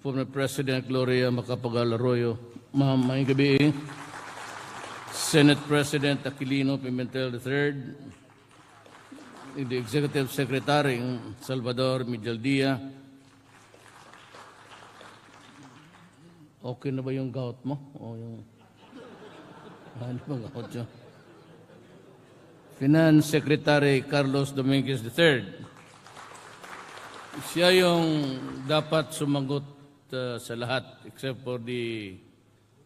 Former President GLORIA MACAPAGAL ARROYO, may gabi. Senate President Aquino Pimentel III, the Executive Secretary Salvador Midjaldia. Okay na ba yung gout mo? O yung... Ano ba gout yun? Finance Secretary Carlos Dominguez III. Siya yung dapat sumagot sa lahat except for the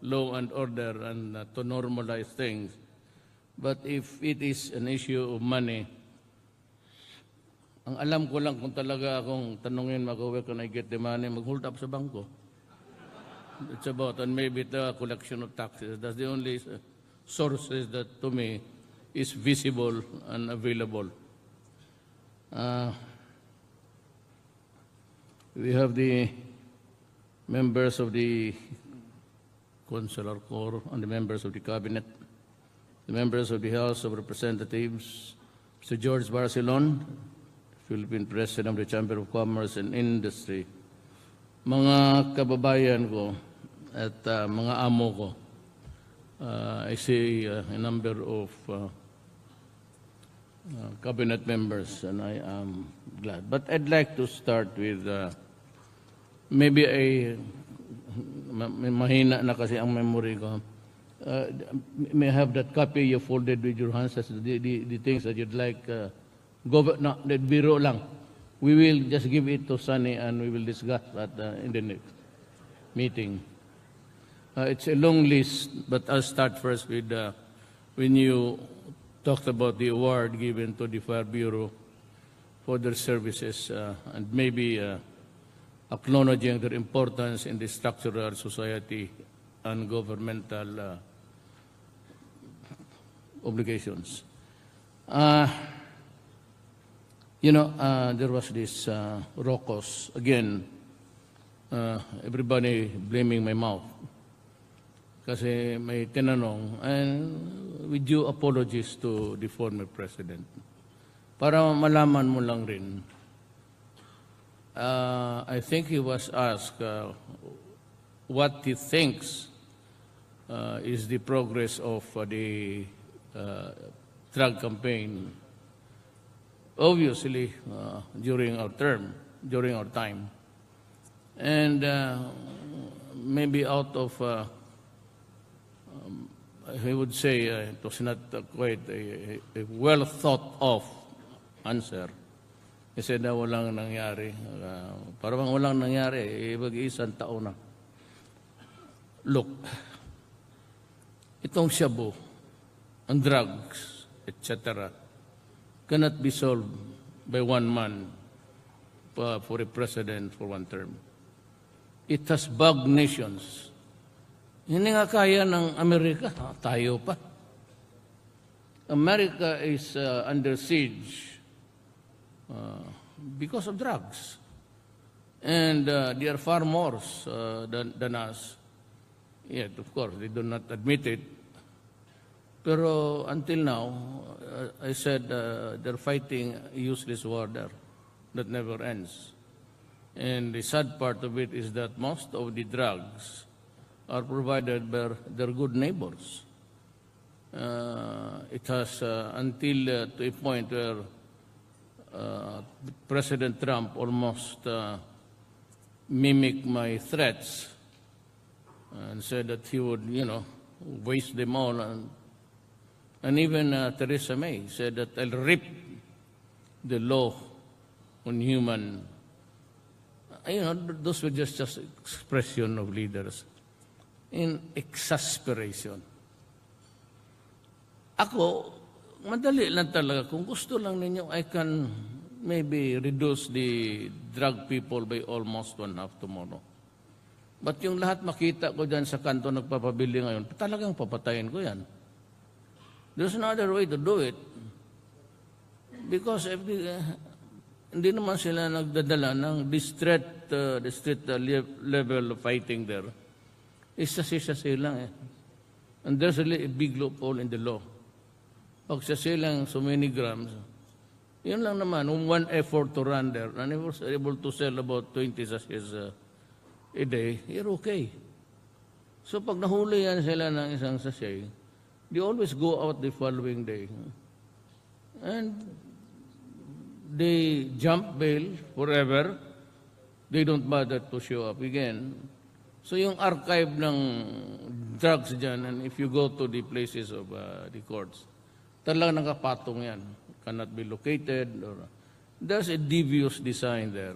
law and order and to normalize things. But if it is an issue of money, ang alam ko lang kung talaga akong tanungin, where can I get the money, mag-hold up sa bangko. It's about, and maybe the collection of taxes. That's the only sources that to me is visible and available. We have the members of the Consular Corps and the members of the Cabinet, the members of the House of Representatives, Mr. George Barcelon, Philippine President of the Chamber of Commerce and Industry, mga kababayan ko at mga amo ko, I see a number of Cabinet members, and I am glad. But I'd like to start with maybe mahina na kasi ang memory ko. May have that copy you folded with your hands as the things that you'd like. No, that biro lang. We will just give it to Sunny and we will discuss that in the next meeting. It's a long list, but I'll start first with when you talked about the award given to the Fire Bureau for their services and maybe acknowledging their importance in the structural society and governmental obligations. There was this raucous, again, everybody blaming my mouth. Kasi may tinanong, and with due apologies to the former president, para malaman mo lang rin, I think he was asked what he thinks is the progress of the drug campaign. Obviously, during our time. And maybe out of, I would say, it was not quite a well thought of answer. He said na walang nangyari. Parang walang nangyari, mag-iisang taon na. Look, itong shabu, ang drugs, etc., cannot be solved by one man for a president for one term. It has bugged nations. Hindi nga kaya ng Amerika, tayo pa. America is under siege because of drugs. And they are far more than us. Yet, of course, they do not admit it. Pero until now, I said they're fighting a useless war there that never ends. And the sad part of it is that most of the drugs are provided by their good neighbors. It has until to a point where President Trump almost mimicked my threats and said that he would, waste them all. And even Theresa May said that I'll rip the law on human. Those were just expression of leaders in exasperation. Ako, madali lang talaga. Kung gusto lang ninyo, I can maybe reduce the drug people by almost 1/2 tomorrow. But yung lahat makita ko dyan sa kanto nagpapabili ngayon, talagang papatayin ko yan. There's no other way to do it. Because hindi naman sila nagdadala ng the street level of fighting there. Isa-sisa lang eh. And there's really a big loophole in the law. Pag silang so many grams, yun lang naman, one effort to run there, and he was able to sell about 20 sachets a day, you're okay. So pag nahuli yan sila ng isang sachet, they always go out the following day. And they jump bail forever. They don't bother to show up again. So yung archive ng drugs dyan, and if you go to the places of the courts, talagang nakapatong yan. Cannot be located. There's a devious design there.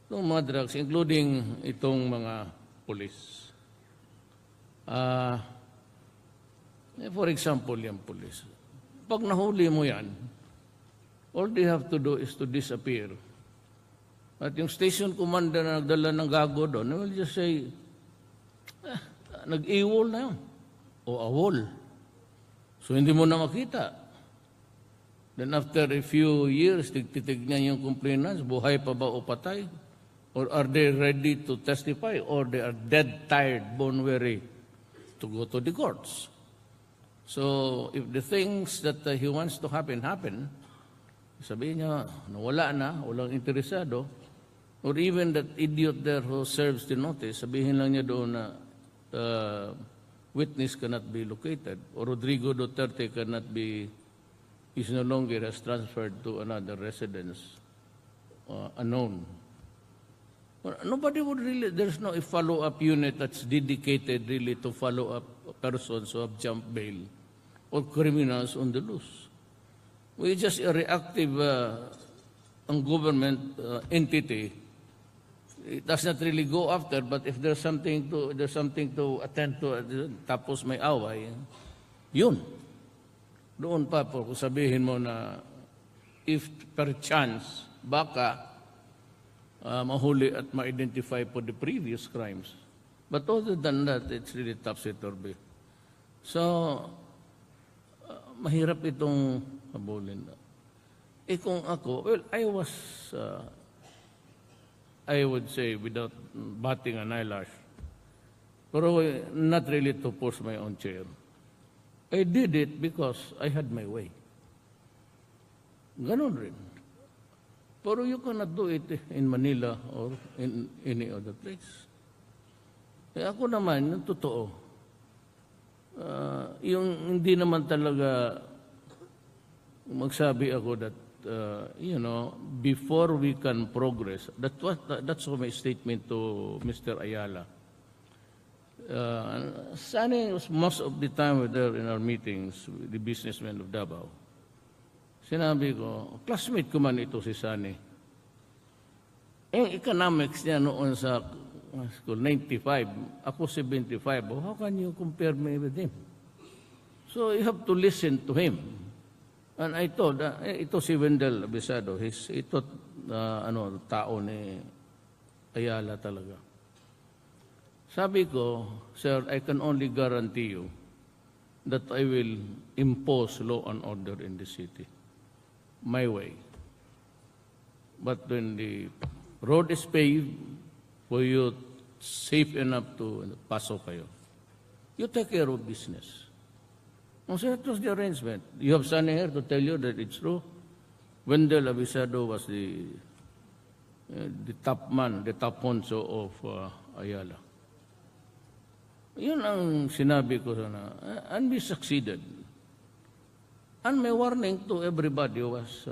Itong mga drugs, including itong mga police. For example, yung police. Pag nahuli mo yan, all they have to do is to disappear. At yung station commander na nagdala ng gago doon, will just say, nag-iwol na yun. O awol. So hindi mo na makita. Then after a few years, titignan yung complainants, buhay pa ba o patay? Or are they ready to testify? Or they are dead, tired, bone weary to go to the courts? So if the things that he wants to happen, sabihin niya, nawala na, walang interesado, or even that idiot there who serves the notice, sabihin lang niya doon na witness cannot be located, or Rodrigo Duterte cannot be, is no longer has transferred to another residence, unknown. Nobody would really, there's no a follow-up unit that's dedicated really to follow up persons who have jumped bail or criminals on the loose. We just a reactive government entity. It does not really go after, but if there's something to attend to, tapos may away, yun. Doon pa po, kung sabihin mo na if per chance, baka mahuli at ma-identify po the previous crimes. But other than that, it's really topsy-turvy. So, mahirap itong habulin. Kung ako, well, I would say, without batting an eyelash, pero not really to push my own chair. I did it because I had my way. Ganon rin. Pero you cannot do it in Manila or in any other place. Ako naman, yung totoo, yung hindi naman talaga magsabi ako that, before we can progress, that's my statement to Mr. Ayala. Sani was most of the time there in our meetings with the businessmen of Davao. Sinabi ko, classmate ko man ito si Sani. Economics niya noon sa school, 95. Ako 75. Oh, how can you compare me with him? So you have to listen to him. And I told, ito si Wendell Abisado, ito tao ni Ayala talaga. Sabi ko, sir, I can only guarantee you that I will impose law and order in the city. My way. But when the road is paved, for you safe enough to pasok kayo, you take care of business. So that was the arrangement. You have Sunny here to tell you that it's true. Wendell Abisado was the top man, the top honcho of Ayala. Yun ang sinabi ko sana. And we succeeded. And my warning to everybody was,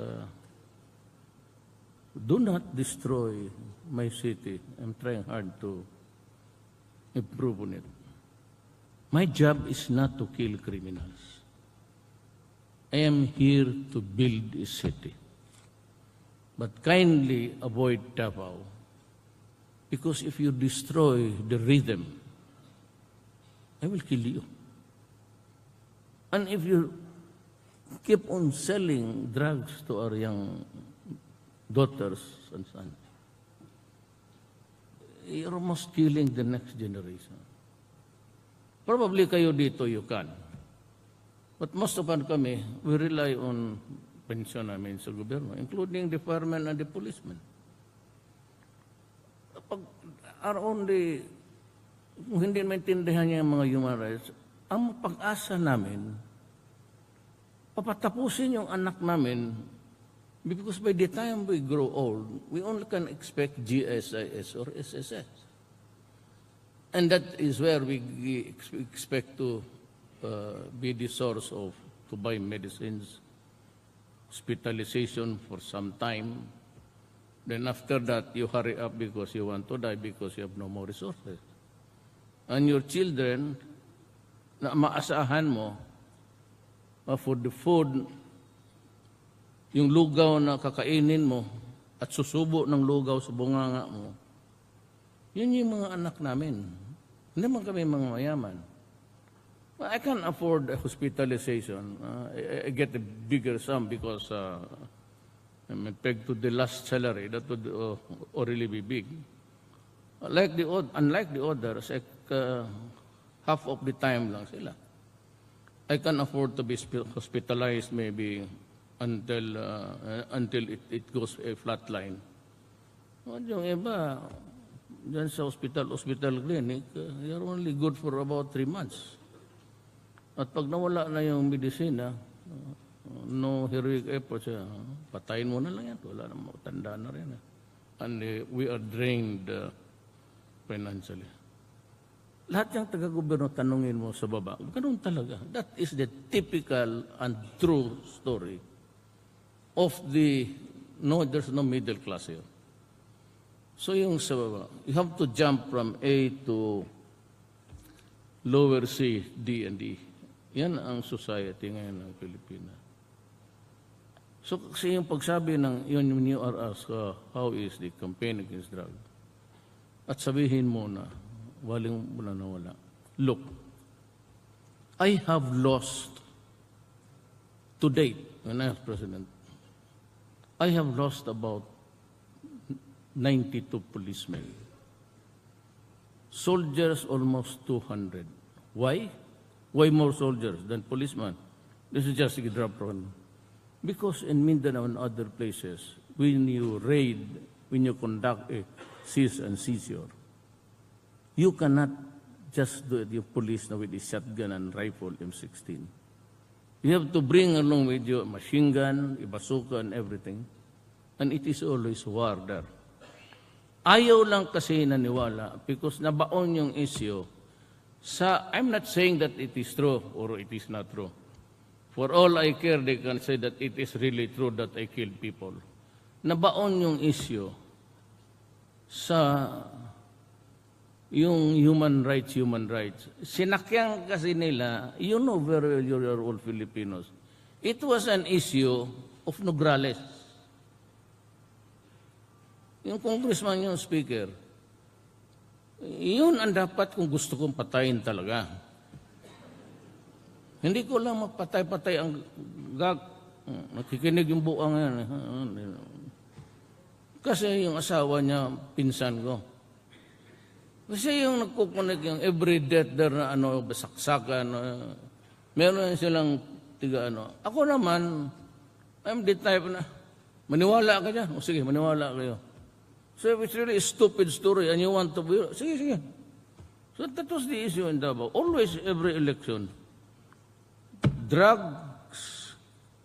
do not destroy my city. I'm trying hard to improve on it. My job is not to kill criminals. I am here to build a city. But kindly avoid Davao. Because if you destroy the rhythm, I will kill you. And if you keep on selling drugs to our young daughters and sons, you're almost killing the next generation. Probably kayo dito you can. But most of us kami, we rely on pensyon namin sa gobyerno, including the firemen and the policemen. Pag kung hindi maintindihan niya yung mga human rights, ang pag-asa namin, papatapusin yung anak namin, because by the time we grow old, we only can expect GSIS or SSS. And that is where we expect to be the source of to buy medicines, hospitalization for some time. Then after that, you hurry up because you want to die because you have no more resources. And your children, na maasahan mo for the food, yung lugaw na kakainin mo at susubo ng lugaw sa bunganga mo, yun yung mga anak namin. Hindi man kami mga mayaman. Well, I can't afford a hospitalization. I get a bigger sum because I'm pegged to the last salary. That would already be big. Unlike the others, half of the time lang sila. I can afford to be hospitalized maybe until it goes a flat line. Yung iba, dyan sa hospital clinic, you're only good for about 3 months. At pag nawala na yung medisina, no heroic effort siya, patayin mo na lang yan. Wala na, matanda na rin. And we are drained financially. Lahat yung taga-gobyerno, tanungin mo sa baba, ganun talaga. That is the typical and true story of there's no middle class here. So yung sa baba, you have to jump from A to lower C, D, and E. Yan ang society ngayon ng Pilipinas. So kasi yung pagsabi ng yun you are asked, how is the campaign against drugs? At sabihin mo na, walang wala na wala. Look, I have lost to date, when I was president, I have lost about 92 policemen. Soldiers, almost 200. Why? Why more soldiers than policemen? This is just a drop run. Because in Mindanao and other places, when you raid, when you conduct a seize and seizure, you cannot just do it, your police with a shotgun and rifle M16. You have to bring along with you a machine gun, a bazooka, and everything. And it is always war there. Ayaw lang kasi naniwala because nabaon yung issue I'm not saying that it is true or it is not true. For all I care, they can say that it is really true that I killed people. Nabaon yung issue sa yung human rights. Sinakyang kasi nila, you know very well, you're all Filipinos. It was an issue of Nograles. Yung congressman, yung speaker, yun ang dapat kung gusto kong patayin talaga. Hindi ko lang mapatay-patay ang nakikinig yung buang yan. Kasi yung asawa niya, pinsan ko. Kasi yung nagkukunik yung every death there na basaksakan, meron silang tiga Ako naman, I'm the type na, maniwala ka dyan? O sige, maniwala kayo. So if it's really a stupid story and you want to be, sige. So that was the issue in Davao. Always, every election, drugs,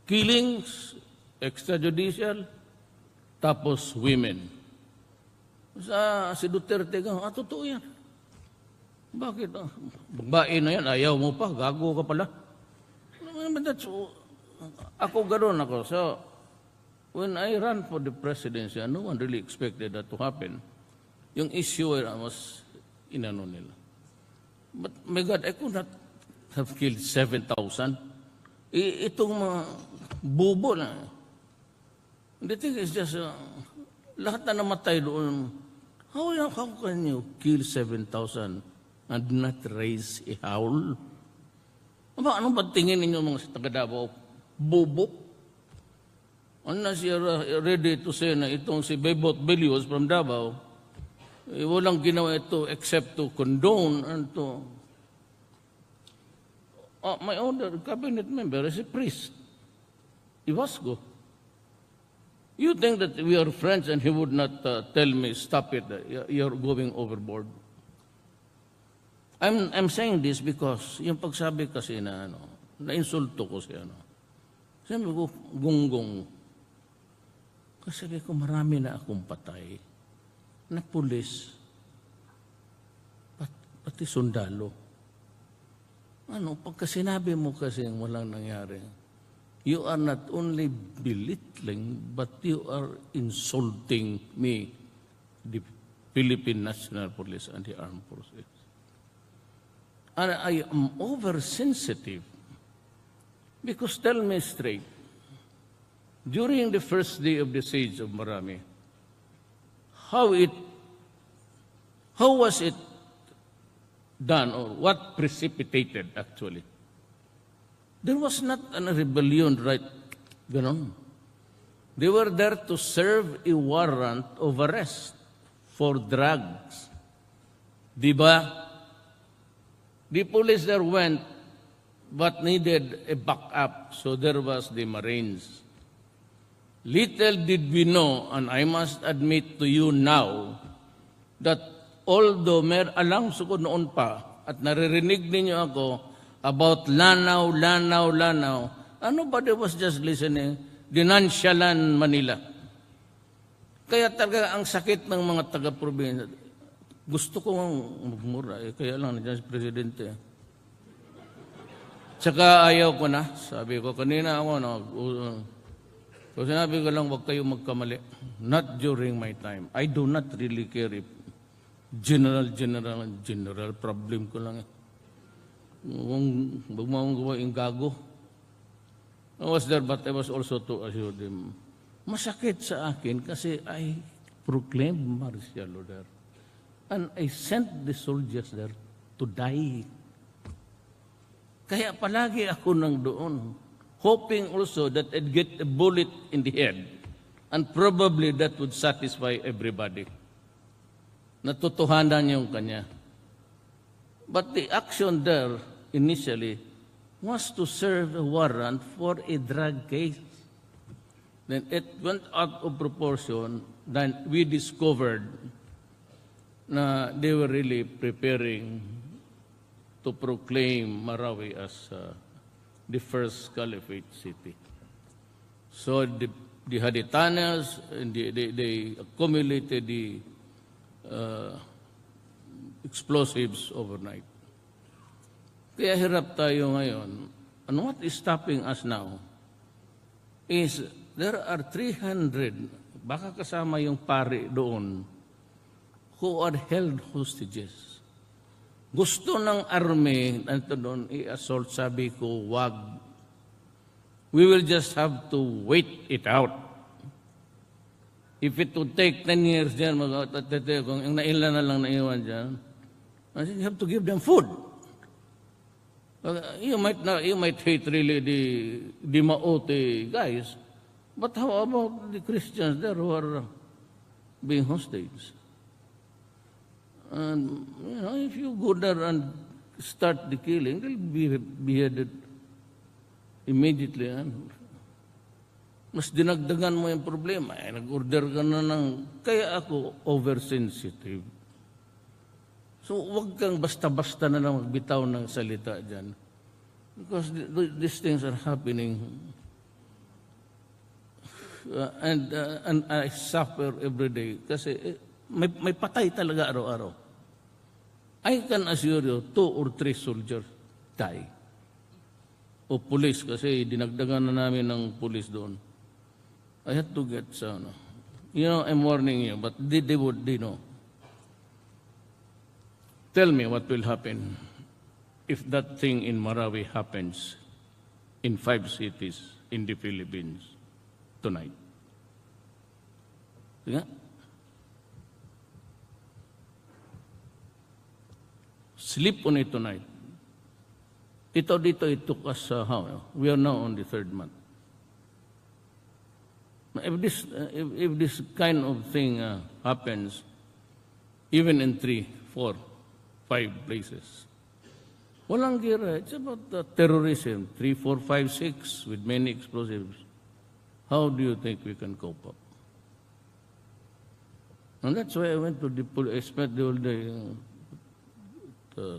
killings, extrajudicial, tapos women. Si Duterte ka, totoo yan. Bakit? Babae na yan, ayaw mo pa, gago ka pala. Ako ganoon ako. So, when I ran for the presidency, no one really expected that to happen. Yung issue was inano nila. But my God, I could not have killed 7,000. Itong mga bubo na. The thing is just, lahat na namatay doon. How can you kill 7,000 and not raise a howl? Ano ba tingin ninyo mga taga-Davao? Bubo? Unless you're ready to say na itong si Bebot Belios from Davao, walang ginawa ito except to condone and to... my other cabinet member is a priest. Iwasgo. You think that we are friends and he would not tell me, stop it, you're going overboard? I'm saying this because yung pagsabi kasi na na-insulto ko siya. Sabi ko, gunggong. Kasi sabi ko, marami na akong patay na pulis. pati sundalo. Ano, pagka sinabi mo kasi walang nangyari, you are not only belittling, but you are insulting me, the Philippine National Police and the Armed Forces. And I am oversensitive. Because tell me straight, during the first day of the siege of Marami, how was it done, or what precipitated actually? There was not a rebellion, right? Ganon. They were there to serve a warrant of arrest for drugs. Diba? The police there went, but needed a backup, so there was the Marines. Little did we know, and I must admit to you now, that although alam ko noon pa, at naririnig ninyo ako about Lanao, nobody was just listening, Dinansyalan, Manila. Kaya talaga ang sakit ng mga taga-probinsya. Gusto ko magmura, kaya lang nandiyan si Presidente. Tsaka ayaw ko na, sabi ko, kanina ako, so sinabi ko lang, huwag kayong magkamali. Not during my time. I do not really care if general problem ko lang. Huwag mo akong gawa yung gago. I was there, but I was also to assure them. Masakit sa akin kasi I proclaimed martial law there. And I sent the soldiers there to die. Kaya palagi ako nang doon, hoping also that I'd get a bullet in the head, and probably that would satisfy everybody. Natutuhanan yung kanya. But the action there initially was to serve a warrant for a drug case. Then it went out of proportion. Then we discovered na they were really preparing to proclaim Marawi as the first caliphate city. So they had the tunnels, and they accumulated the explosives overnight. Kaya hirap tayo ngayon. And what is stopping us now is there are 300, baka kasama yung pari doon, who are held hostages. Gusto ng army, nandito doon, i-assault, sabi ko, wag. We will just have to wait it out. If it would take 10 years dyan, kung yung naila na lang naiwan dyan, you have to give them food. You might hate really the Maote guys, but how about the Christians there who are being hostage? And, if you go there and start the killing, they'll be beheaded immediately. Mas dinagdagan mo yung problema. Nag-order ka na ng... Kaya ako oversensitive. So, huwag kang basta-basta na lang magbitaw ng salita dyan. Because these things are happening. And I suffer every day. Kasi may patay talaga araw-araw. I can assure you, 2 or 3 soldiers die. O police, kasi dinagdagan na namin ng police doon. I had to get some. I'm warning you, but they know. Tell me what will happen if that thing in Marawi happens in 5 cities in the Philippines tonight. Yeah? Sleep on it tonight. Dito, it took us, we are now on the 3rd month. If this kind of thing happens, even in 3, 4, 5 places, walang gira. It's about terrorism, 3, 4, 5, 6, with many explosives. How do you think we can cope up? And that's why I went to the police. I spent the whole day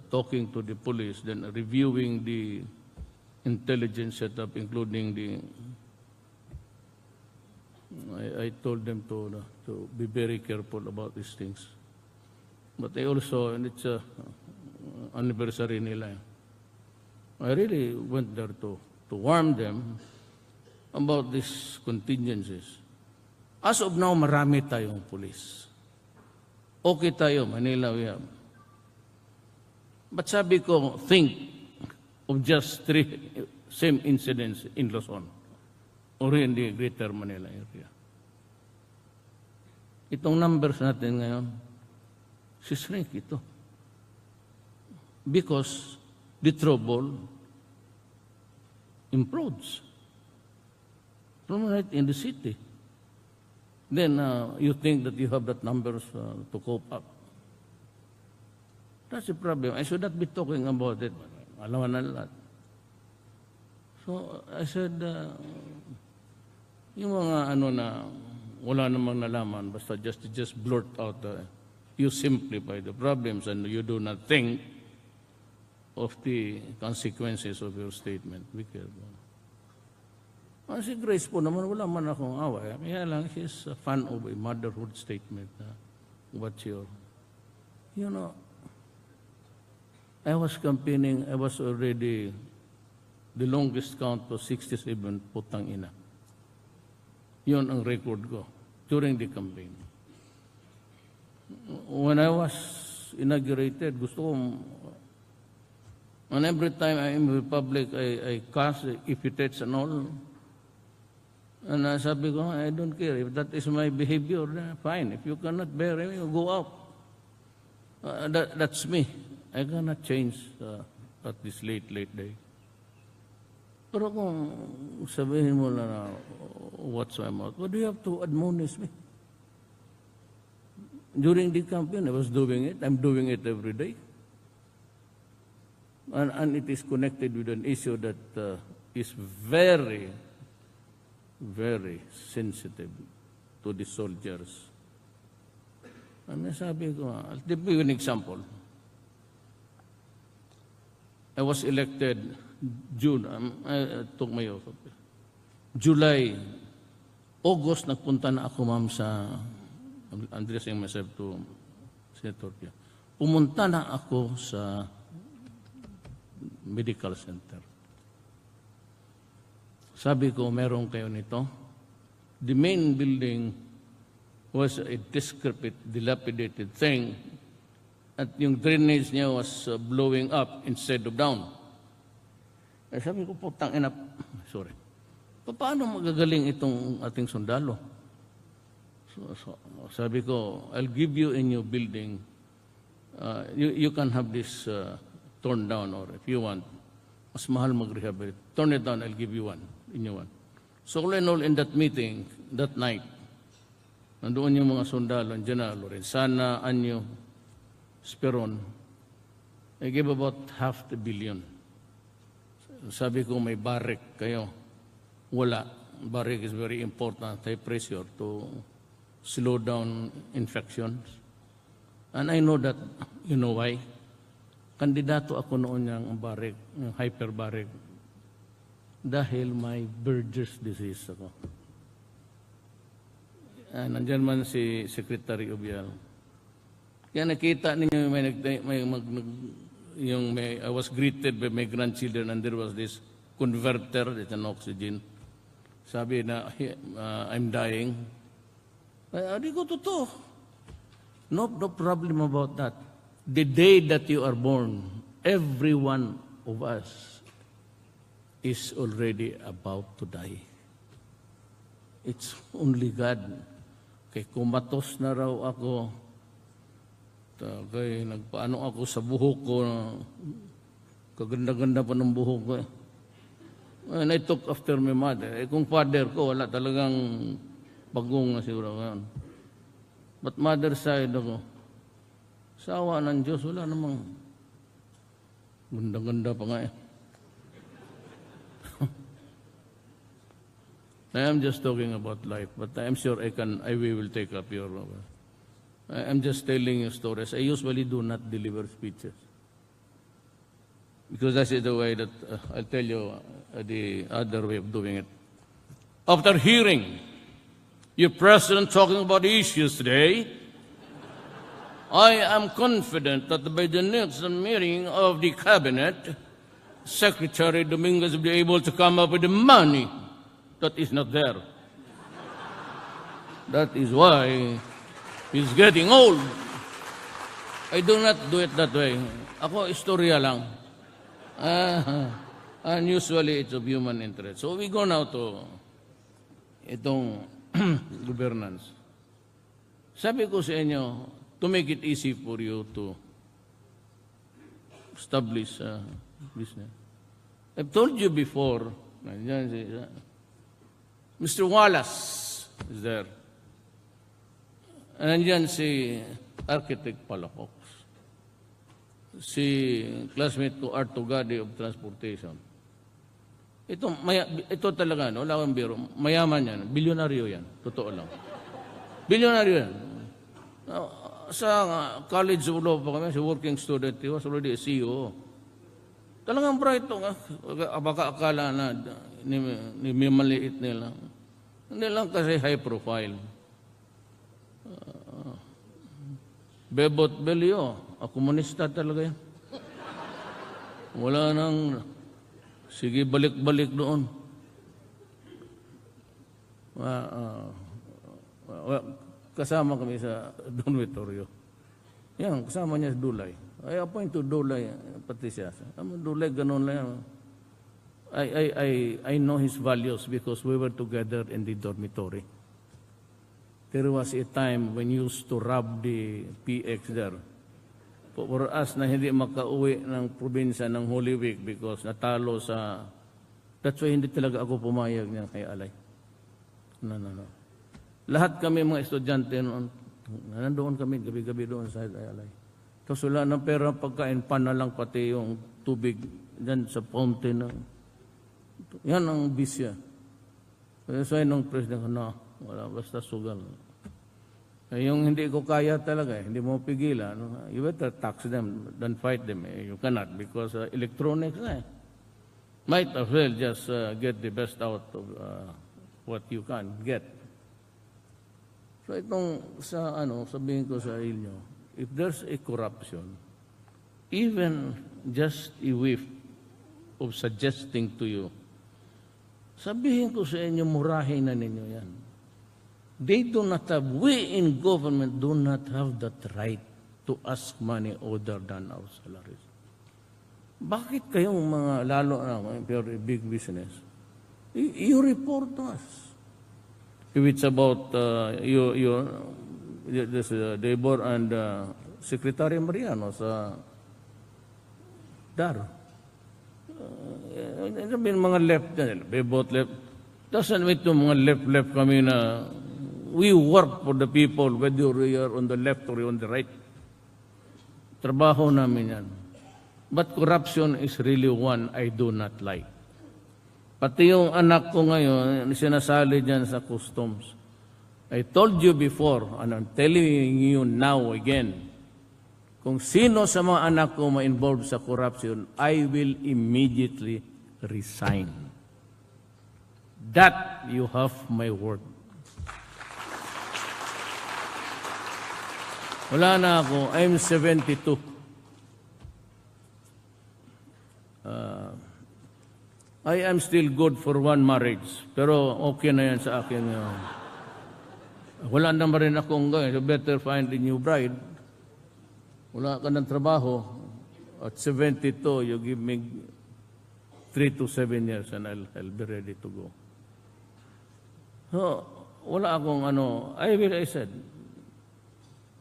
talking to the police, then reviewing the intelligence setup, including the... I told them to be very careful about these things. But I also, and it's anniversary nila. I really went there to warn them about these contingencies. As of now, marami tayong police. Okay tayo, Manila we have. But sabi ko, think of just 3 same incidents in Luzon or in the greater Manila area. Itong numbers natin ngayon, sishrink ito. Because the trouble implodes from right in the city. Then you think that you have that numbers to cope up. That's the problem. I should not be talking about it. Alam na lahat. So I said, yung mga ano na wala namang nalaman, basta just blurt out, you simplify the problems and you do not think of the consequences of your statement. Be careful. Si Grace po naman, wala man akong away. Kaya lang, she's a fan of a motherhood statement. What's your... You know, I was campaigning, I was already, the longest count was 67, putang ina. Yun ang record ko during the campaign. When I was inaugurated, gusto kong, and every time I am in public, I cast epithets and all. And sabi ko, I don't care. If that is my behavior, fine. If you cannot bear it, you go out. That's me. I cannot change at this late day. Pero kung sabihin mo na what's my mouth, what do you have to admonish me? During the campaign, I was doing it. I'm doing it every day. And it is connected with an issue that is very, very sensitive to the soldiers. And sabi ko, I'll give you an example. I was elected June, I took my oath. July, August, nagpunta na ako, ma'am, sa, I'm addressing myself to Senator Pia. Pumunta na ako sa medical center. Sabi ko, meron kayo nito. The main building was a decrepit, dilapidated thing, at yung drainage niya was blowing up instead of down. Eh, sabi ko, putang ina, sorry. Paano magagaling itong ating sundalo? So, sabi ko, I'll give you a new building. You can have this torn down, or if you want, mas mahal mag-rehabilitate. Turn it down, I'll give you one, a new one. So all in all, in that meeting, that night, nandoon yung mga sundalo, General Lorenzana, Anyo, Speron, I gave about $500 million. Sabi ko, may barrick kayo. Wala. Barrick is very important, high pressure to slow down infections. And I know that, you know why? Kandidato ako noon yung barrick, yung hyperbaric. Dahil may Berger's disease ako. Nandyan man si Secretary Obial. Kaya nakita ninyo I was greeted by my grandchildren and there was this converter, it's an oxygen. Sabi na, I'm dying. Di ko totoo. No problem about that. The day that you are born, every one of us is already about to die. It's only God. Kay kumatos na raw ako, kay nagpaano ako sa buhok ko, kaganda-ganda pa ng buhok ko. And I took after my mother. Kung father ko, wala talagang bagong na siguro ngayon. But mother side ako, sawa ng Diyos, wala namang ganda-ganda pa nga eh. I am just talking about life, but I am sure I will take up your... I am just telling you stories. I usually do not deliver speeches. Because that is the way that I'll tell you the other way of doing it. After hearing your president talking about issues today, I am confident that by the next meeting of the cabinet, Secretary Dominguez will be able to come up with the money that is not there. That is why he's getting old. I do not do it that way. Ako, istorya lang. And usually it's of human interest. So we go now to itong governance. Sabi ko sa inyo, to make it easy for you to establish business. I've told you before, Mr. Wallace is there. Nandiyan si Architect Palafox. Si classmate ko, Art Tugadi of Transportation. Ito talaga, no? Wala akong biro. Mayaman yan. Bilyonaryo yan. Totoo lang. Bilyonaryo yan. Sa college of law pa kami, si working student, he was already a CEO. Talagang bright to. Baka akala na ni maliit nila. Hindi lang kasi high profile. Bebot Belio, komunista talaga yan. Wala nang, sige balik-balik doon. Kasama kami sa dormitorio. Yan, kasama niya si Dulay. I appoint to Dulay, pati siya. Dulay, ganun lang yan. I know his values because we were together in the dormitory. There was a time when you used to rob the PX there. For us na hindi makauwi ng probinsya ng Holy Week because natalo sa... That's why hindi talaga ako pumayag niya kay Alay. No. Lahat kami mga estudyante noon, nandoon kami, gabi-gabi doon sa Alay. Tapos wala ng pera pagkain, pan na lang pati yung tubig dyan sa fountain. Yan ang bisya. Kaya sa nung president, wala, basta sugal. Yung hindi ko kaya talaga, hindi mo pigilan, you better tax them than fight them. You cannot because electronics might as well just get the best out of what you can get. So itong sabihin ko sa inyo, if there's a corruption, even just a whiff of suggesting to you, sabihin ko sa inyo, murahin na ninyo yan. They do not have, we in government do not have that right to ask money other than our salaries. Bakit kayong mga, lalo na, very big business, you report to us. If it's about this Debor and Secretary Mariano sa DAR. Mga left, both left. Doesn't mean to mga left kami na we work for the people, whether we are on the left or on the right. Trabaho namin yan. But corruption is really one I do not like. Pati yung anak ko ngayon, sinasali dyan sa customs. I told you before, and I'm telling you now again, kung sino sa mga anak ko ma-involved sa corruption, I will immediately resign. That you have my word. Wala na ako. I'm 72. I am still good for one marriage. Pero okay na yan sa akin. Wala naman rin akong gawin. You better find a new bride. Wala ka ng trabaho. At 72, you give me 3 to 7 years and I'll be ready to go. So, wala akong I said,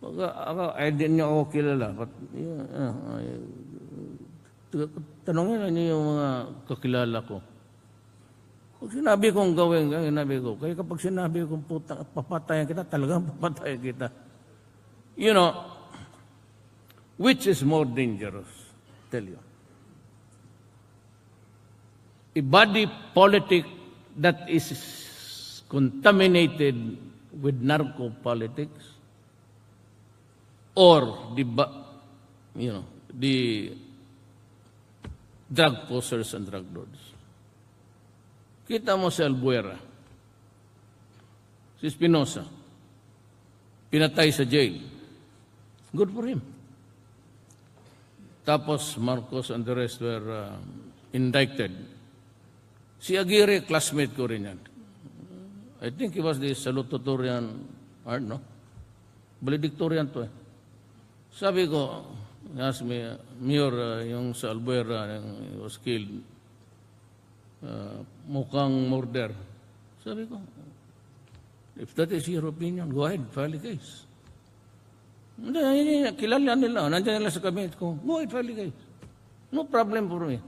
I didn't niyo ako kilala. But, tanongin niyo yung mga kakilala ko. Pag sinabi kong gawin, sinabi ko, kaya kapag sinabi kong papatayan kita, talagang papatayan kita. You know, which is more dangerous? Tell you. A body politic that is contaminated with narco politics, or the drug pushers and drug lords. Kita mo si Albuera, si Espinosa, pinatay sa jail. Good for him. Tapos Marcos and the rest were indicted. Si Aguirre, classmate ko rin yan. I think he was the salutatorian, no? Valedictorian to eh. Sabi ko, asked me, Mayor, yung sa Albuera, he was killed, mukhang murder. Sabi ko, if that is your opinion, go ahead, file a case. Hindi, kilala nila, nandiyan nila sa cabinet ko, go ahead, file a case. No problem for me.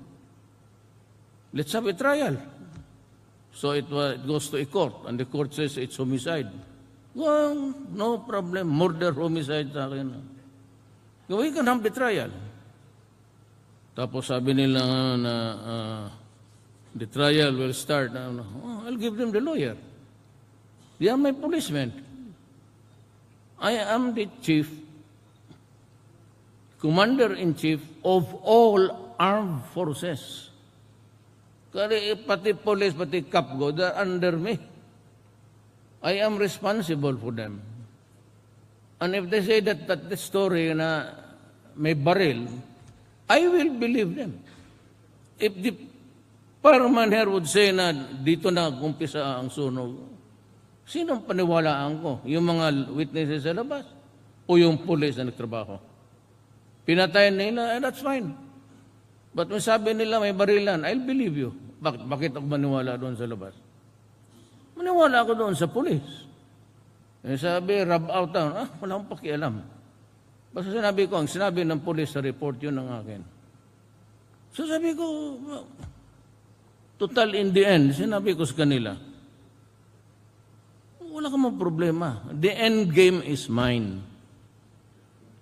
Let's have a trial. So it goes to a court, and the court says it's homicide. Well, no problem, murder, homicide sa akin. We can have the trial. Tapos sabi nila na the trial will start. I'll give them the lawyer. They are my policemen. I am the chief, commander-in-chief of all armed forces. Kaya pati police, pati kapgo, they're under me. I am responsible for them. And if they say that the story na may baril, I will believe them. If the fireman here would say na dito na kumpisa ang sunog, sinong paniwalaan ko? Yung mga witnesses sa labas? O yung police na nagtrabaho? Pinatayan nila, that's fine. But kung sabi nila may barilan, I'll believe you. Bakit ako maniwala doon sa labas? Maniwala ako doon sa police. Eh, sabi, rub out town. Wala akong pakialam. Basta sinabi ko, ang sinabi ng police sa report, yun ang akin. So sabi ko, total in the end, sinabi ko sa kanila, wala ka mga problema. The end game is mine.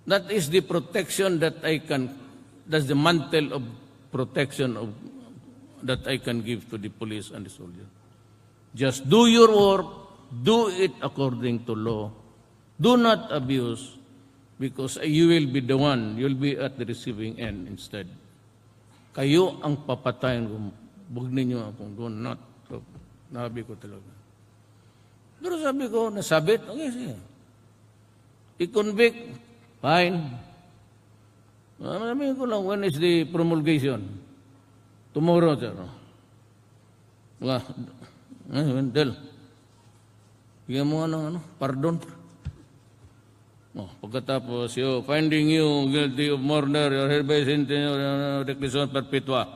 That is the protection that I can, that's the mantle of protection that I can give to the police and the soldiers. Just do your work, do it according to law. Do not abuse, because you will be the one, you'll be at the receiving end instead. Kayo ang papatayin kung huwag ninyo akong do not. So, nabi ko talaga. Pero sabi ko, nasabit, okay, sige. I-convict, fine. Sabi ko lang, when is the promulgation? Tomorrow, sir. Del, bigyan mo nga ng pardon. Pagkatapos, finding you guilty of murder, you're hereby sentenced reclusion perpetua.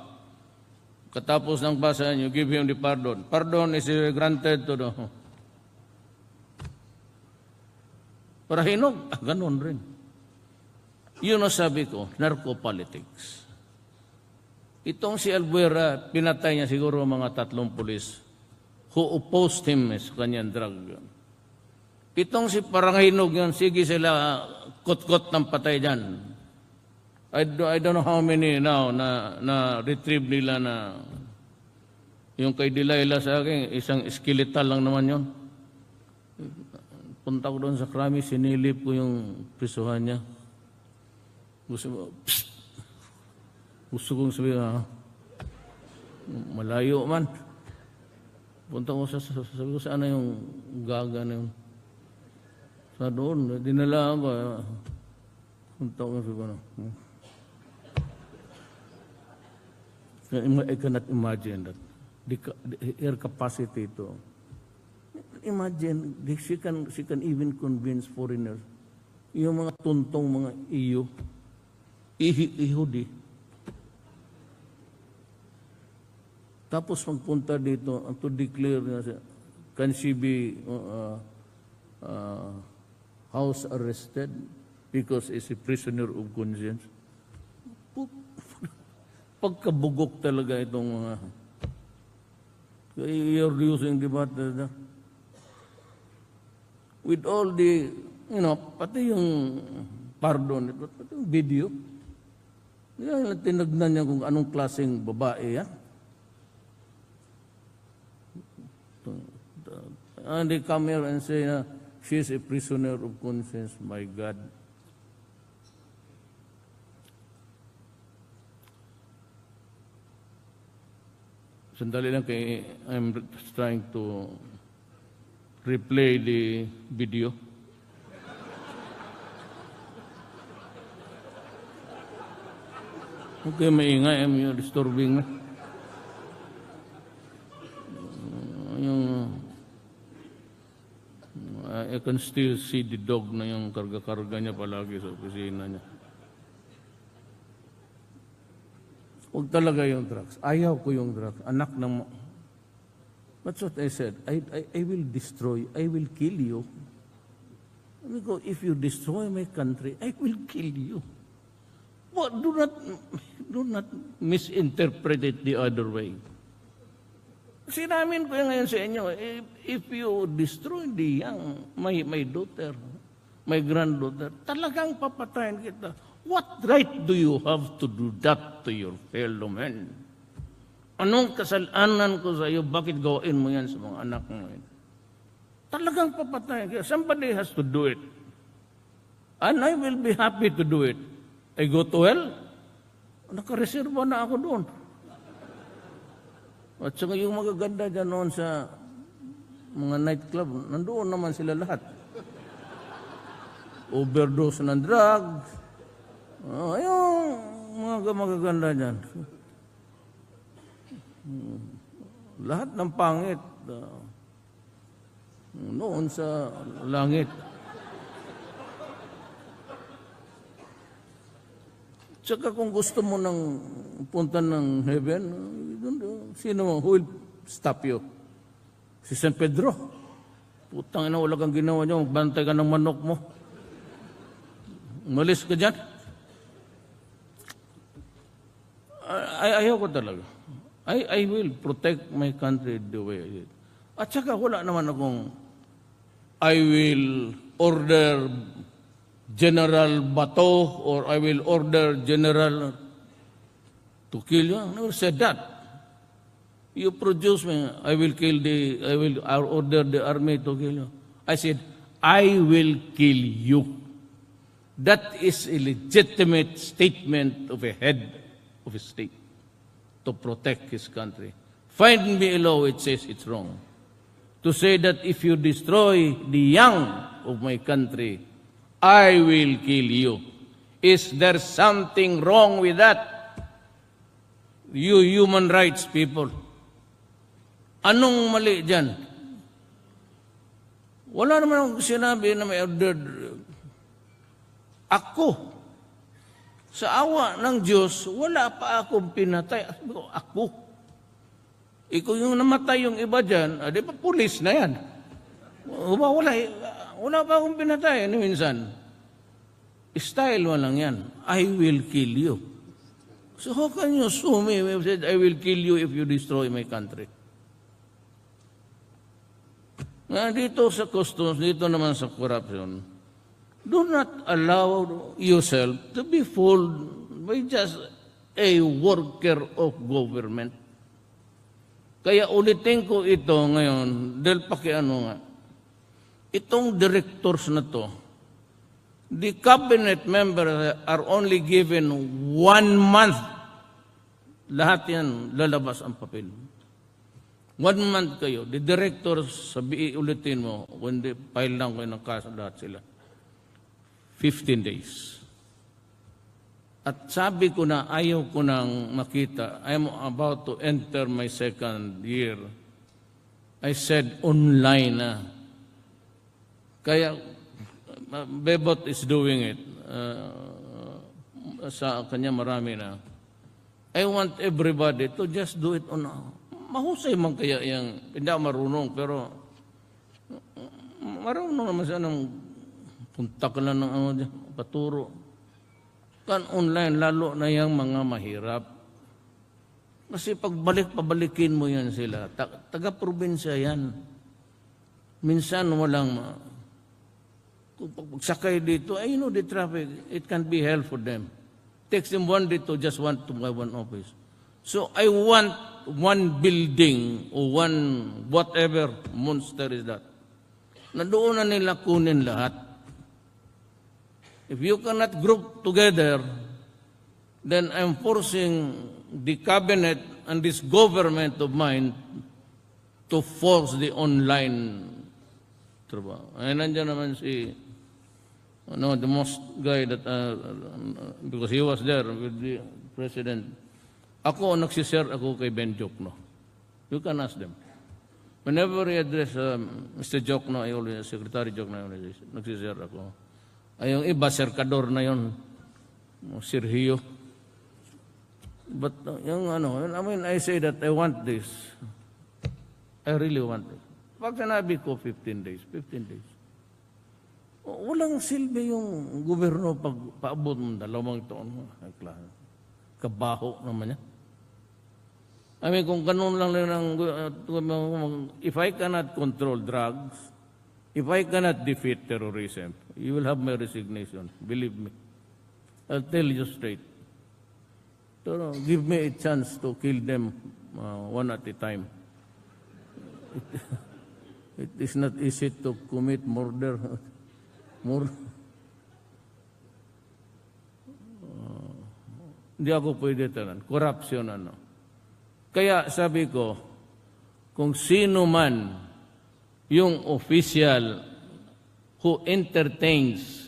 Katapos ng basa, you give him the pardon. Pardon is granted to the... Para hinog, ganun rin. Yun ang sabi ko, narco-politics. Itong si Albuera, pinatay niya siguro mga 3 pulis who opposed him sa kanyang drug. Itong si Paranghinog yun, sige sila kot-kot ng patay dyan. I don't know how many now na retrieve nila na yung kay LEILA sa akin, isang skeletal lang naman yun. Punta ko doon sa krami, sinilip ko yung prisuhan niya. Gusto kong sabihin, malayo man. Punta ko sabi ko, saan na yung gaga na yun? Sa doon, dinala ako. Punta ko sabi ko, I cannot imagine that. The air capacity to. Imagine, she can even convince foreigners. Yung mga tuntong mga iyo, ihudi. Tapos magpunta dito, to declare na siya, can she be house arrested because is a prisoner of conscience? Pagkabugok talaga itong mga... You're using the matter with all the, pati yung pardon, pati yung video. Yan, tinagnan niya kung anong klaseng babae yan. And they come here and say, she's a prisoner of conscience, my God. Sandali lang kay I'm trying to replay the video. Okay, maingay. You're disturbing me. Yung, I can still see the dog na yung karga-karga niya palagi sa opisina niya. Huwag talaga yung drugs. Ayaw ko yung drugs. Anak ng... That's what I said. I will destroy, I will kill you. Because if you destroy my country, I will kill you. But do not misinterpret it the other way. Sinamin ko ngayon sa inyo, if you destroy the young, my daughter, my granddaughter, talagang papatayin kita. What right do you have to do that to your fellow men? Anong kasalanan ko sa iyo? Bakit gawin mo yan sa mga anak mo? Talagang papatayin kita. Somebody has to do it. And I will be happy to do it. I go to hell, nakareserva na ako doon. At saka yung magaganda dyan noon sa mga nightclub, nandoon naman sila lahat. Overdose ng drugs. Yung mga magaganda dyan. Lahat ng pangit. Noon sa langit. Tsaka kung gusto mo nang punta ng heaven, sino mo? Who will stop you? Si San Pedro. Putang ina, wala kang ginawa niyo. Bantay ka ng manok mo. Umalis ka dyan. Ayaw ko talaga. I will protect my country the way I did. At saka wala naman akong I will order General Bato or I will order General to kill you. I never said that. You produce me, I will order the army to kill you. I said, I will kill you. That is a legitimate statement of a head of a state to protect his country. Find me a law which says it's wrong. To say that if you destroy the young of my country, I will kill you. Is there something wrong with that? You human rights people. Anong mali dyan? Wala naman akong sinabi na may ordered. Ako, sa awa ng Diyos, wala pa akong pinatay. Ako. Ikaw yung namatay yung iba dyan, di ba pulis na yan? Wala pa akong pinatay. Ano minsan? Style mo lang yan. I will kill you. So how can you sue me when I said, I will kill you if you destroy my country? Dito sa customs, dito naman sa corruption, do not allow yourself to be fooled by just a worker of government. Kaya ulitin ko ito ngayon, dahil pakiano nga, itong directors na to, the cabinet members are only given 1 month. Lahat yan, lalabas ang papel. 1 month kayo. The directors, ulitin mo, kundi file lang kayo ng kaso, lahat sila. 15 days. At sabi ko na, ayaw ko nang makita. I'm about to enter my 2nd year. I said, online na. Kaya, Bebot is doing it. Sa kanya marami na. I want everybody to just do it on... Mahusay man kaya yung... Hindi ako marunong, pero... Marunong naman siya ng... Punta ka lang ng paturo. Kan online, lalo na yung mga mahirap. Kasi pabalikin mo yan sila. Taga-probinsya yan. Minsan walang... Kung pagsakay dito, you know the traffic, it can be hell for them. Takes them 1 day to just want to buy one office. So I want 1 building or 1 whatever monster is that. Na doon na nila kunin lahat. If you cannot group together, then I'm forcing the cabinet and this government of mine to force the online trabaho. Ay, nandiyan naman si the most guy that, because he was there with the President, ako nagsishare ako kay Ben Jokno. You can ask them. Whenever I address Mr. Jokno, I always, Secretary Jokno, nagsishare ako. Ay, yung iba, serkador na yun. Sergio. But yung ano, I mean, I say that I want this. I really want it. Pag sinabi ko 15 days, 15 days. Walang silbi yung gobyerno pag paabot mo 2 taon. Kabaho naman yan. I mean, kung ganun lang if I cannot control drugs, if I cannot defeat terrorism, you will have my resignation. Believe me. I'll tell you straight. So, give me a chance to kill them one at a time. It is not easy to commit murder. Hindi ako pwede tanan. Corruption ano. Kaya sabi ko, kung sino man yung official who entertains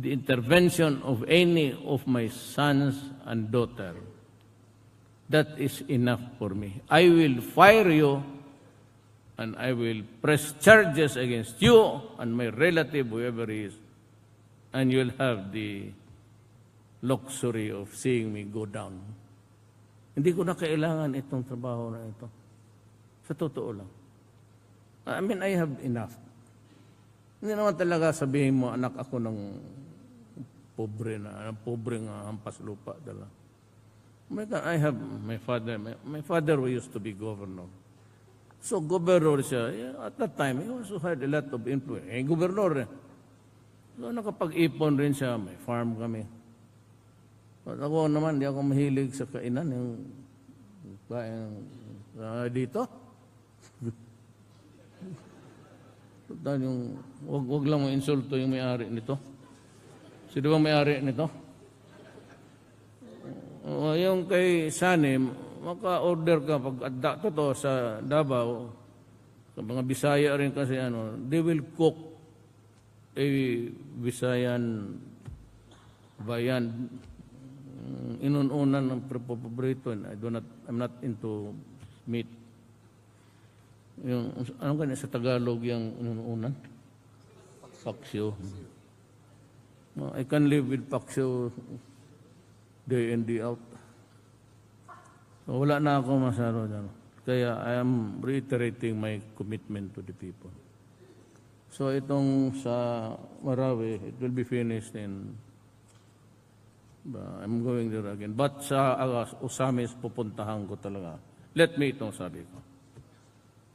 the intervention of any of my sons and daughter, that is enough for me. I will fire you and I will press charges against you and my relative, whoever he is, and you'll have the luxury of seeing me go down. Hindi ko na kailangan itong trabaho na ito. Sa totoo lang. I mean, I have enough. Hindi naman talaga sabihin mo, anak ako ng pobre nga hampas lupa. I have my father. My father used to be governor. So, governor siya. At that time, he also had a lot of influence. Governor eh. So, nakapag-ipon rin siya. May farm kami. At ako naman, di ako mahilig sa kainan. Yung dito. Wag lang mo insulto yung may-ari nito. Sino bang may-ari nito? Yung kay Sanim, maka-order ka pag totoo sa Davao, sa mga Bisaya rin kasi they will cook a Bisayan bayan inununan ng paborito. I'm not into meat. Yung sa Tagalog yung inununan? Paksyo. I can live with paksyo day in, day out. So, wala na ako masyado dyan. Kaya I am reiterating my commitment to the people. So itong sa Marawi, it will be finished in I'm going there again. But sa Osamis, pupuntahan ko talaga. Let me itong sabi ko.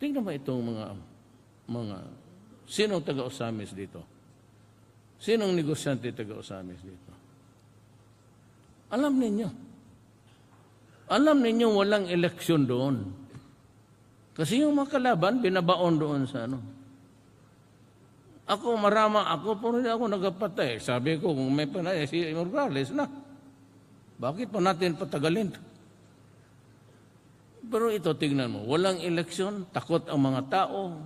Tingnan mo itong mga sinong taga-Osamis dito? Sinong negosyante taga-Osamis dito? Alam ninyo walang eleksyon doon. Kasi yung mga kalaban, binabaon doon sa Ako, pero hindi ako nagapatay. Sabi ko, kung may panay, si Morales na. Bakit pa natin patagalin? Pero ito, tignan mo, walang eleksyon, takot ang mga tao.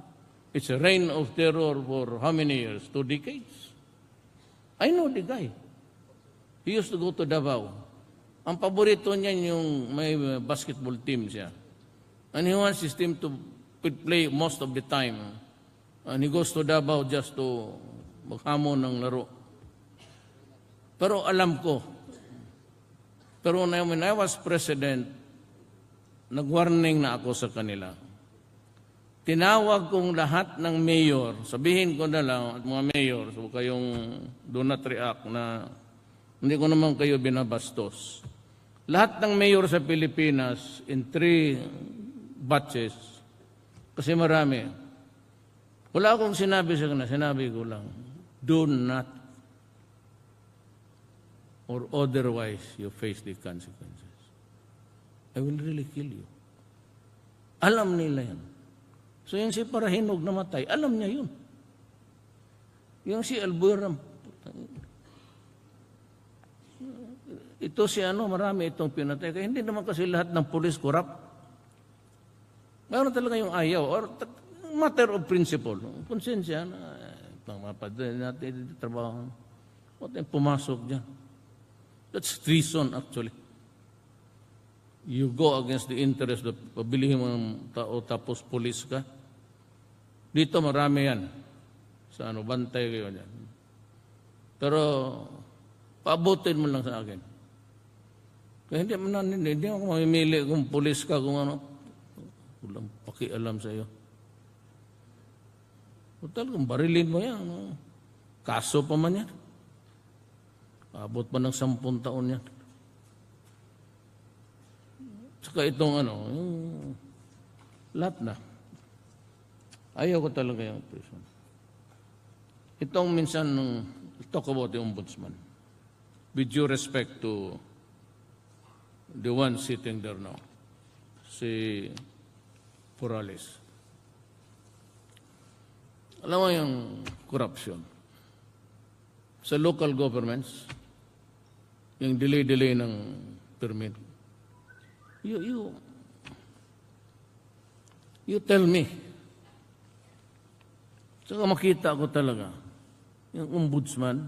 It's a reign of terror for how many years? 2 decades? I know the guy. He used to go to Davao. Ang paborito niya yung may basketball team siya. And he wants his team to play most of the time. And he goes to Davao just to maghamon ng laro. Pero alam ko, when I was president, nag-warning na ako sa kanila. Tinawag kong lahat ng mayor, sabihin ko na lang, at mga mayor, so kayong do not react na hindi ko naman kayo binabastos. Lahat ng mayor sa Pilipinas in 3 batches, kasi marami. Wala akong sinabi sa kanila, sinabi ko lang, do not or otherwise you face the consequences. I will really kill you. Alam nila yan. So yung si Parahinog namatay, alam niya yun. Yung si Albuera, ito si marami itong pinatay. Kaya hindi naman kasi lahat ng pulis corrupt. Mayroon talaga yung ayaw. Or matter of principle. Konsensya na, pangmapadali natin trabaho. Huwag tayong pumasok dyan. That's treason actually. You go against the interest of pabilihin mo ng tao tapos pulis ka. Dito marami yan. Sa ano, bantay kayo yan. Pero paabutin mo lang sa akin. Kaya hindi ako mamimili kung pulis ka, kung ano. Walang pakialam sa iyo. Total, kung barilin mo yan, no? Kaso pa man yan. Abot pa ng 10 taon yan. Saka itong ano, lahat na. Ayaw ko talaga yung prison. Itong minsan, talk about the ombudsman. With due respect to the one sitting there now, si Morales. Alam mo yung corruption. Sa local governments, yung delay ng permit. You tell me. Saka makita ko talaga, yung ombudsman,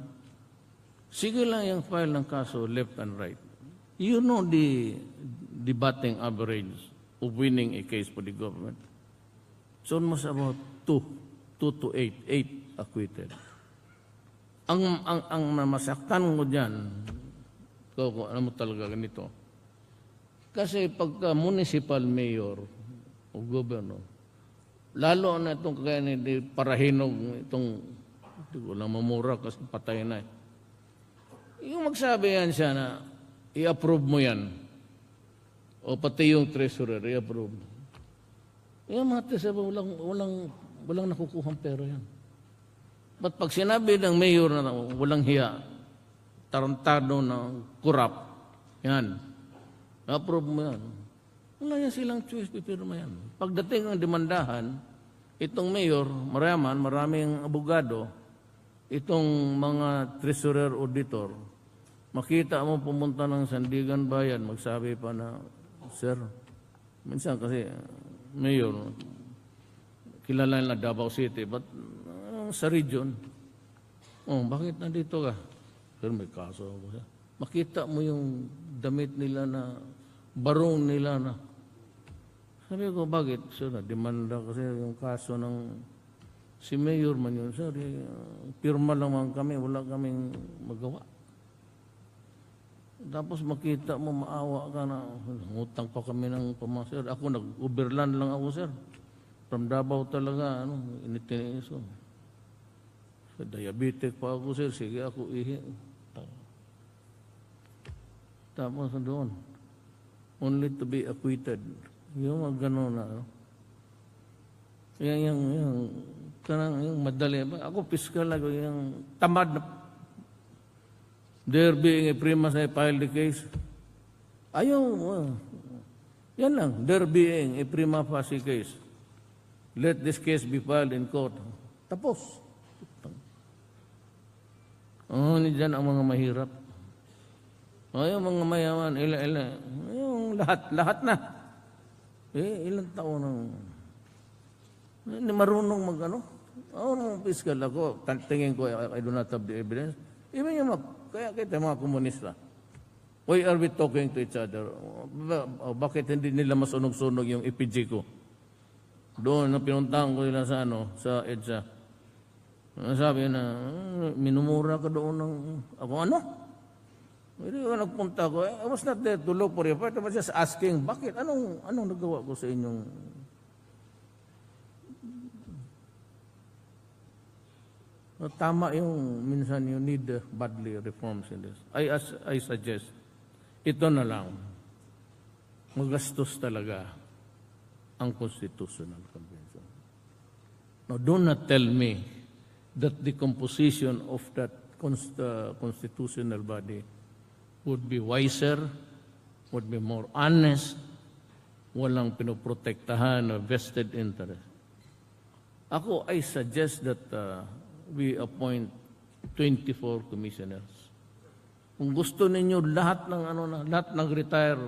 sige lang yung file ng kaso left and right. You know the batting average of winning a case for the government. It's almost about 2 to 8 acquitted. Ang masaktan ko dyan, kung ano mo talaga ganito, kasi pagka municipal mayor o governor, lalo na itong kaya ni Parahinog, itong, hindi ko lang mamura kasi patay na eh. Yung magsabi yan siya na, i-approve mo yan, o pati yung treasurer, i-approve. Yung mga treasurer, walang nakukuhang pera yan. But pag sinabi ng mayor na walang hiya, tarantado na corrupt, yan, approve mo yan. Wala yan silang choice, pipirma yan. Pagdating ng demandahan, itong mayor, maraming abogado, itong mga treasurer auditor, makita mo pumunta ng Sandigan Bayan, magsabi pa na, sir, minsan kasi, mayor, kilala na Davao City, but sa region, bakit nandito ka? Sir, may kaso ako. Makita mo yung damit nila na, barong nila na. Sabi ko, bakit? Sir, demanda kasi yung kaso ng si Mayor man yun. Sir, pirma lang man kami, wala kaming magawa. Tapos makita mo, maawa ka na, ngutang pa kami ng pamaster. Ako, nag-overland lang ako, sir. From Davao talaga, initiniis ko. So, diabetic pa ako, sir. Sige, ako ihi. Tapos doon, only to be acquitted. Yung mga gano'n na, yung madali. Ako, piskal ako, yung tamad na, there being a prima I filed the case. Ayaw, yan lang, there being a prima facie case. Let this case be filed in court. Tapos. Diyan ang mga mahirap. Yung mga mayaman, yung lahat na. Ilang taon nang hindi marunong mag-ano. Piskal ako, tingin ko, I do not have the evidence. Even yung kaya mga komunista. Why are we talking to each other? Bakit hindi nila masunog-sunog yung EPG ko? Doon, pinuntahan ko nila sa EDSA. Sabi na, minumura ka doon ng, ako ano? Hindi ko nagpunta ko. I was not there to look for you. I was just asking, bakit? Anong nagawa ko sa inyong... Tama yung minsan you need badly reforms in this. I suggest, ito na lang, magastos talaga ang Constitutional Convention. Now, do not tell me that the composition of that constitutional body would be wiser, would be more honest, walang pinoprotektahan na vested interest. Ako, I suggest that we appoint 24 commissioners. Kung gusto ninyo lahat ng retire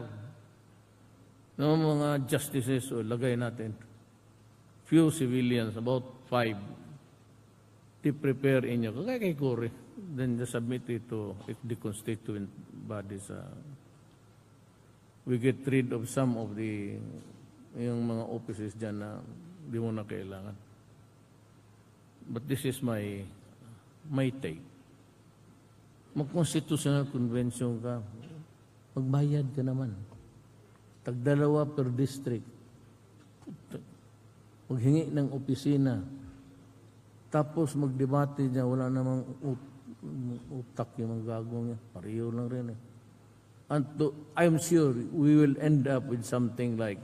ng mga justices, lagay natin. Few civilians, about 5. Prepare inyo. Kaya kay Cory. then just submit it to the constituent bodies. We get rid of some of yung mga offices dyan na di mo na kailangan. But this is my take. Mag-constitutional convention ka, magbayad ka naman. Tagdalawa per district. Maghingi ng opisina. Tapos magdebate niya, wala namang utak yung mga gagawin niya. Pareho lang rin eh. And I'm sure we will end up with something like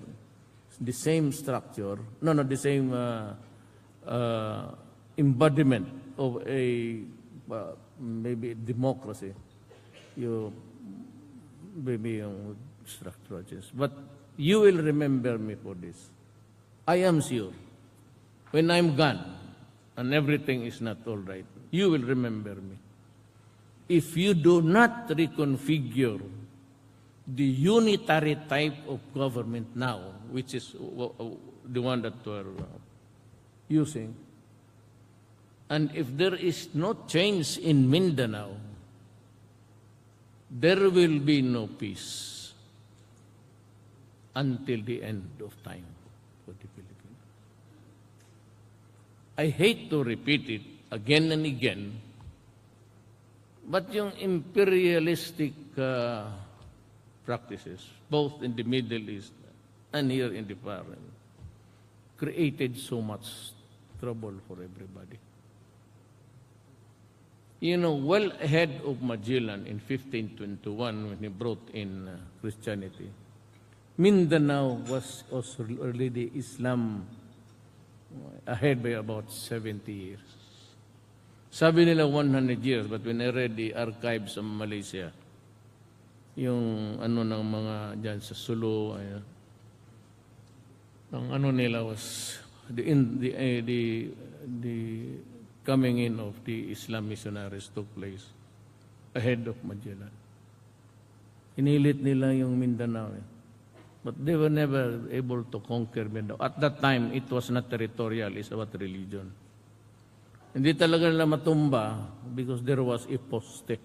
the same structure, the same embodiment of maybe democracy. Maybe yung structural change. But you will remember me for this. I am sure. When I'm gone and everything is not all right, you will remember me. If you do not reconfigure the unitary type of government now, which is the one that we're using, and if there is no change in Mindanao, there will be no peace until the end of time for the Philippines. I hate to repeat it again and again, but yung imperialistic practices, both in the Middle East and here in the Far East, created so much trouble for everybody. You know, well ahead of Magellan in 1521, when he brought in Christianity, Mindanao was already Islam ahead by about 70 years. Sabi nila 100 years, but when I read the archives of Malaysia, yung ng mga dyan sa Sulu, ang nila was the coming in of the Islam missionaries took place ahead of Magellan. Inilit nila yung Mindanao. But they were never able to conquer Mindanao. At that time, it was not territorial, it's about religion. Hindi talaga nila matumba because there was a poste.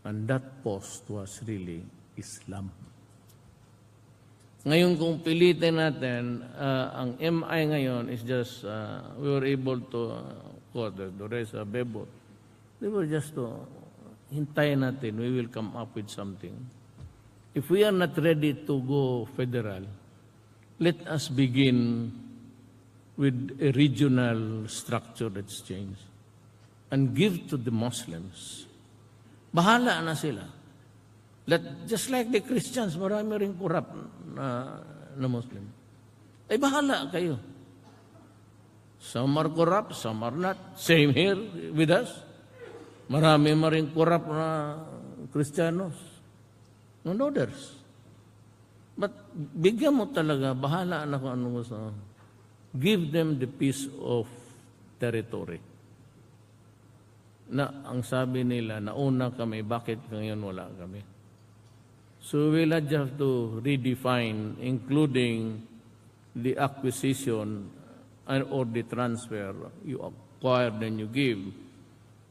And that post was really Islam. Ngayon kung pilitin natin, ang MI ngayon is just, we were able to, Doresa, Bebot, they were just to, hintayin natin, we will come up with something. If we are not ready to go federal, let us begin with a regional structure that's changed and give to the Muslims. Bahala na sila. Just like the Christians, marami rin corrupt na Muslim. Ay bahala kayo. Some are corrupt, some are not. Same here with us. Marami rin corrupt na Kristiyanos. None others. But bigyan mo talaga, bahala na kung ano mo sa... Give them the piece of territory. Na ang sabi nila, nauna kami, bakit ngayon wala kami? So we'll have to redefine, including the acquisition or the transfer. You acquire, then you give.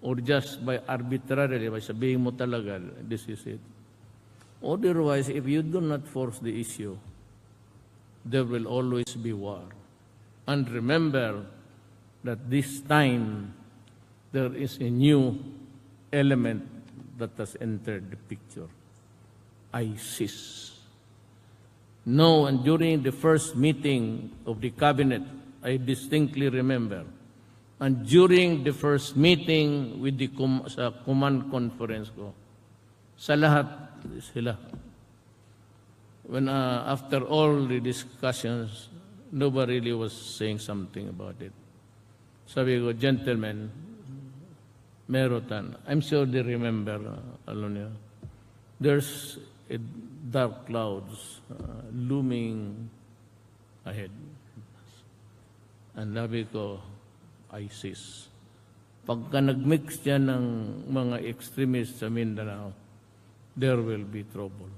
Or just by arbitrarily, by sabihin mo talaga, this is it. Otherwise, if you do not force the issue, there will always be war. And remember that this time, there is a new element that has entered the picture. ISIS. No, and during the first meeting of the cabinet, I distinctly remember, and during the first meeting with the command conference ko, sa lahat sila. When after all the discussions, nobody really was saying something about it. Sabi ko, gentlemen, Merotan, I'm sure they remember, there's a dark clouds looming ahead. And sabi ko, ISIS. Pagka nag-mix yan ng mga extremists sa Mindanao, there will be trouble.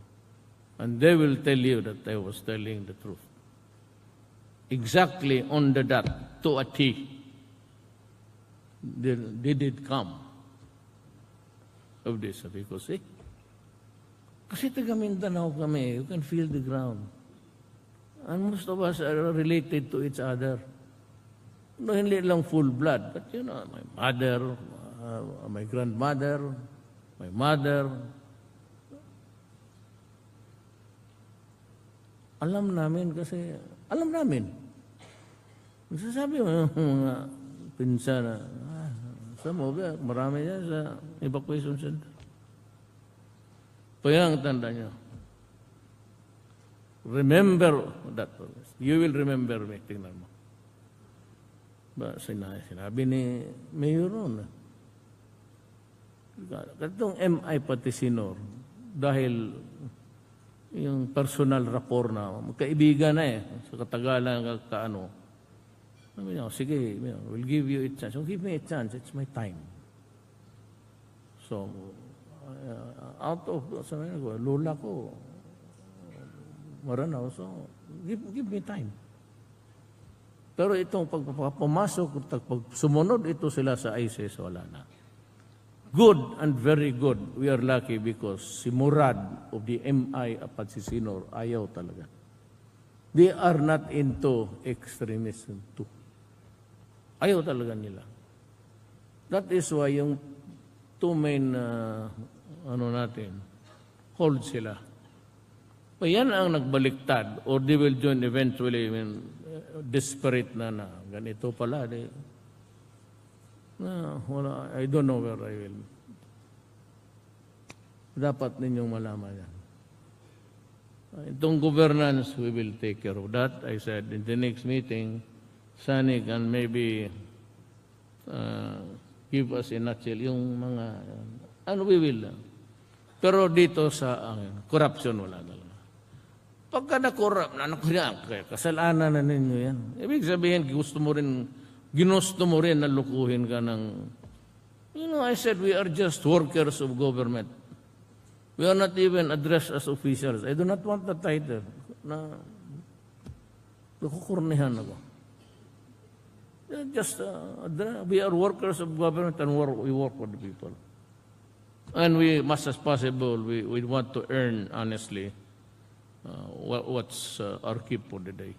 And they will tell you that I was telling the truth. Exactly on the dot, to a T. They did come. of this. Sabi ko, see? Kasi taga Mindanao kami, you can feel the ground. And most of us are related to each other. No, hindi lang full blood, but you know, my mother, my grandmother, my mother. Alam namin kasi, alam namin. Sasabi mo, mga pinsan na, sa MOBA, marami yan sa evacuation center. Kaya ang tanda nyo. Remember that. You will remember me. Tingnan mo. Ba, sinabi ni Mayor ron. Katong MI pati sinor, dahil yung personal rapport na, magkaibigan na sa katagalan, kaano. Sabi niya, sige, we'll give you a chance. So give me a chance, it's my time. So, out of, sabi niya, lola ko, maranaw, so give me time. Pero itong pagpapamasok, pag sumunod ito sila sa ISIS, wala na. Good and very good. We are lucky because si Murad of the MI at si Sinor, ayaw talaga. They are not into extremism too. Ayaw talaga nila. That is why yung two main, hold sila. So yan ang nagbaliktad, or they will join eventually when desperate na ganito pala. Wala, I don't know where I will. Dapat ninyong malaman yan. Itong governance, we will take care of that. I said in the next meeting, Sani can maybe give us a nutshell yung mga, we will. Pero dito sa corruption, wala talaga. Pagka na-corrupt, kasalanan na ninyo yan. Ibig sabihin, ginusto mo rin na lukuhin ka ng, I said we are just workers of government. We are not even addressed as officials. I do not want the title na nakukurnihan ako. Just, we are workers of government and we work for the people. And we, much as possible, we want to earn, honestly, what's our keep for the day.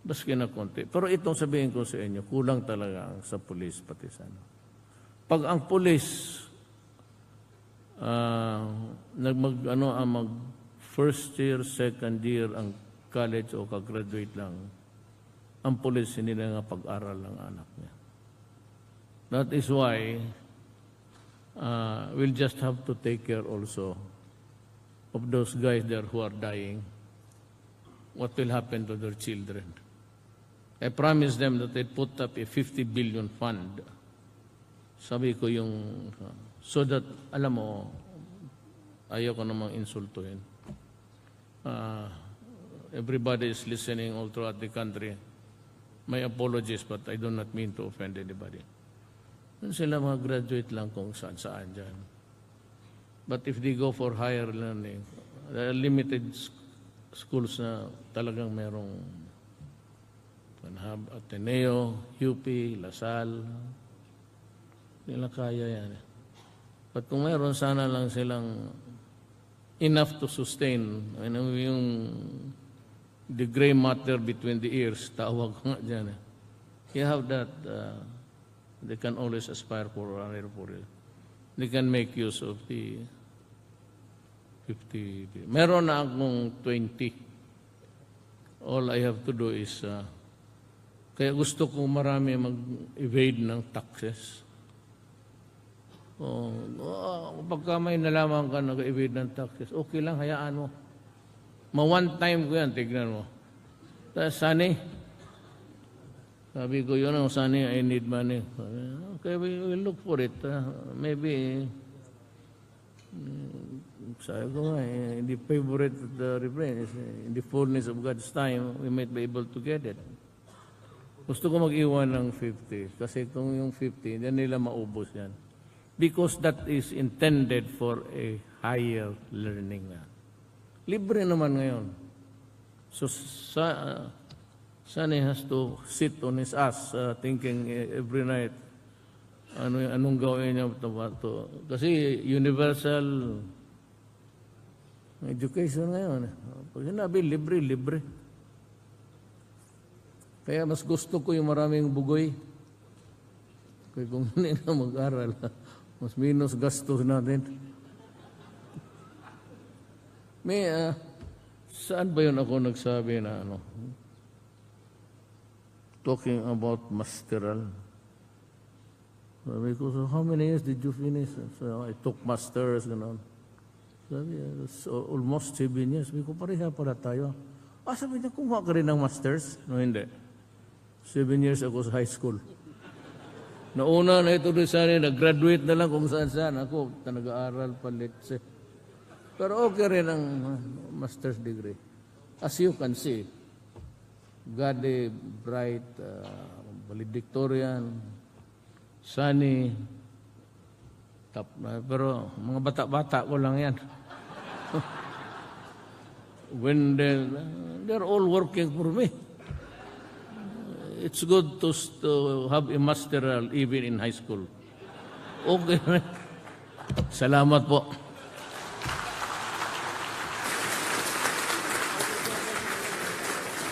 Baski na konti. Pero itong sabihin ko sa inyo, kulang talaga sa pulis pati sa ano. Pag ang pulis mag first year, second year ang college o ka-graduate lang, ang pulis hindi na nga pag-aral ng anak niya. That is why we'll just have to take care also of those guys there who are dying. What will happen to their children? I promised them that I'd put up a 50 billion fund. Sabi ko yung, so that, alam mo, ayaw ko namang insultuhin. Everybody is listening all throughout the country. My apologies, but I do not mean to offend anybody. Sila mga graduate lang kung saan-saan dyan. But if they go for higher learning, there are limited schools na talagang merong Ateneo, UP, Lasal. Nila kaya yan. But kung meron, sana lang silang enough to sustain. Yung the gray matter between the ears, tawag nga dyan. You have that, they can always aspire for it. They can make use of the 50. Meron na akong 20. All I have to do is, kaya gusto ko marami mag-evade ng taxes. Pagka may nalaman ka nag-evade ng taxes, okay lang, hayaan mo. Ma-one time ko yan, tignan mo. Sani, sabi ko yun, Sani, I need money. Okay, we will look for it. Maybe, sabi ko nga, in the favorite of the refrain is, in the fullness of God's time, we might be able to get it. Gusto ko mag-iwan ng 50. Kasi kung yung 50, hindi nila maubos yan. Because that is intended for a higher learning na. Libre naman ngayon. So, Sunny has to sit on his ass thinking every night, anong gawin niya to? Kasi universal education ngayon. Pag sinabi, libre. Kaya mas gusto ko yung maraming bugoy. Kaya kung hindi na mag-aral, mas minus gastos natin. May, saan ba yun ako nagsabi na talking about masteral. Sabi ko, so how many years did you finish? So I took masters, gano'n. Sabi, so, almost 7 years. Sabi ko, pareha pala tayo. Sabi niya, kumuha ka rin ng masters? No, hindi. 7 years ako sa high school. Nauna na ito rin sana, nag-graduate na lang kung saan-saan. Ako, nag-aaral pa, let's say. Pero okay rin ang master's degree. As you can see, Gade, Bright, valedictorian, Sunny, top na. Pero mga bata-bata ko lang yan. When they're all working for me. It's good to have a masteral even in high school. Okay. Salamat po.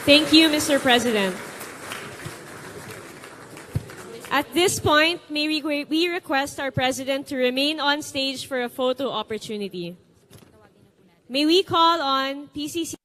Thank you, Mr. President. At this point, may we request our President to remain on stage for a photo opportunity. May we call on PCC